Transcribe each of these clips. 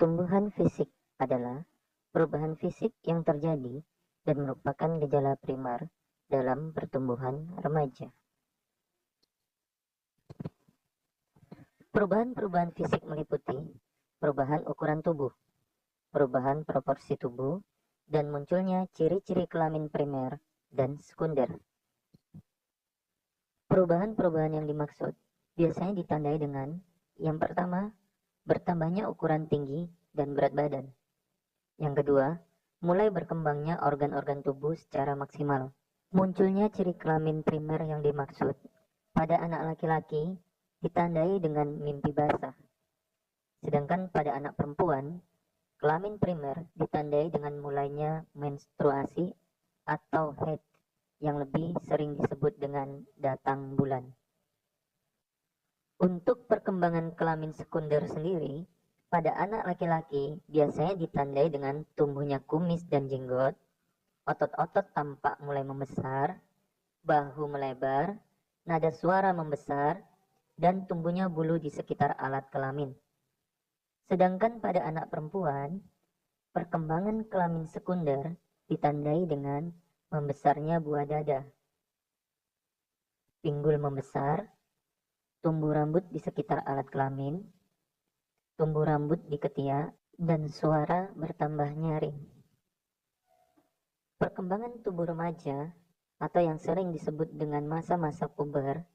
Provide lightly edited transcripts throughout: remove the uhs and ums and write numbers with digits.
Pertumbuhan fisik adalah perubahan fisik yang terjadi dan merupakan gejala primer dalam pertumbuhan remaja. Perubahan-perubahan fisik meliputi perubahan ukuran tubuh, perubahan proporsi tubuh, dan munculnya ciri-ciri kelamin primer dan sekunder. Perubahan-perubahan yang dimaksud biasanya ditandai dengan yang pertama, bertambahnya ukuran tinggi dan berat badan. Yang kedua, mulai berkembangnya organ-organ tubuh secara maksimal. Munculnya ciri kelamin primer yang dimaksud pada anak laki-laki ditandai dengan mimpi basah. Sedangkan pada anak perempuan, kelamin primer ditandai dengan mulainya menstruasi atau haid yang lebih sering disebut dengan datang bulan. Untuk perkembangan kelamin sekunder sendiri, pada anak laki-laki biasanya ditandai dengan tumbuhnya kumis dan jenggot, otot-otot tampak mulai membesar, bahu melebar, nada suara membesar, dan tumbuhnya bulu di sekitar alat kelamin. Sedangkan pada anak perempuan, perkembangan kelamin sekunder ditandai dengan membesarnya buah dada, pinggul membesar, tumbuh rambut di sekitar alat kelamin, tumbuh rambut di ketiak, dan suara bertambah nyaring. Perkembangan tubuh remaja atau yang sering disebut dengan masa-masa puber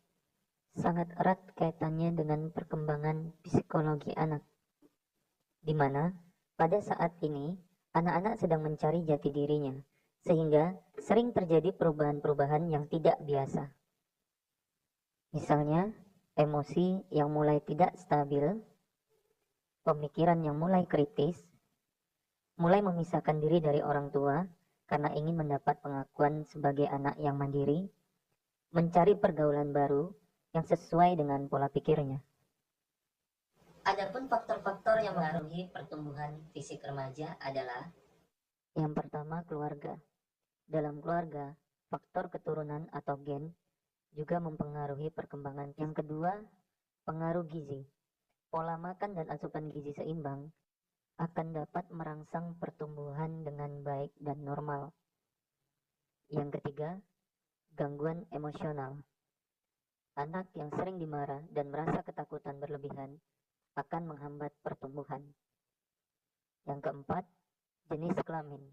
sangat erat kaitannya dengan perkembangan psikologi anak, di mana pada saat ini anak-anak sedang mencari jati dirinya, sehingga sering terjadi perubahan-perubahan yang tidak biasa. Misalnya, emosi yang mulai tidak stabil, pemikiran yang mulai kritis, mulai memisahkan diri dari orang tua karena ingin mendapat pengakuan sebagai anak yang mandiri, mencari pergaulan baru yang sesuai dengan pola pikirnya. Adapun faktor-faktor yang mengaruhi pertumbuhan fisik remaja adalah yang pertama, keluarga. Dalam keluarga, faktor keturunan atau gen juga mempengaruhi perkembangan. Yang kedua, pengaruh gizi. Pola makan dan asupan gizi seimbang akan dapat merangsang pertumbuhan dengan baik dan normal. Yang ketiga, gangguan emosional. Anak yang sering dimarah dan merasa ketakutan berlebihan akan menghambat pertumbuhan. Yang keempat, jenis kelamin.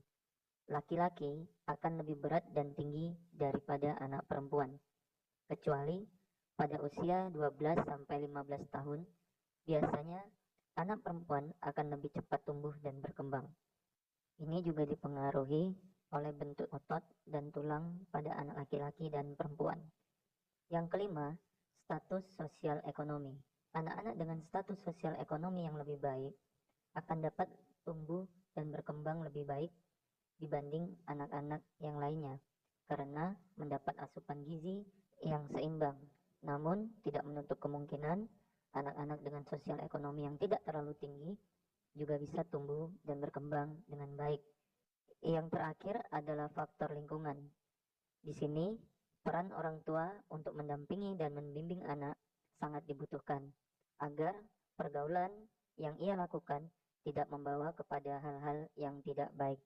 Laki-laki akan lebih berat dan tinggi daripada anak perempuan, kecuali pada usia 12-15 tahun, biasanya anak perempuan akan lebih cepat tumbuh dan berkembang. Ini juga dipengaruhi oleh bentuk otot dan tulang pada anak laki-laki dan perempuan. Yang kelima, status sosial ekonomi. Anak-anak dengan status sosial ekonomi yang lebih baik akan dapat tumbuh dan berkembang lebih baik dibanding anak-anak yang lainnya karena mendapat asupan gizi yang seimbang. Namun, tidak menutup kemungkinan anak-anak dengan sosial ekonomi yang tidak terlalu tinggi juga bisa tumbuh dan berkembang dengan baik. Yang terakhir adalah faktor lingkungan. Di sini, peran orang tua untuk mendampingi dan membimbing anak sangat dibutuhkan agar pergaulan yang ia lakukan tidak membawa kepada hal-hal yang tidak baik.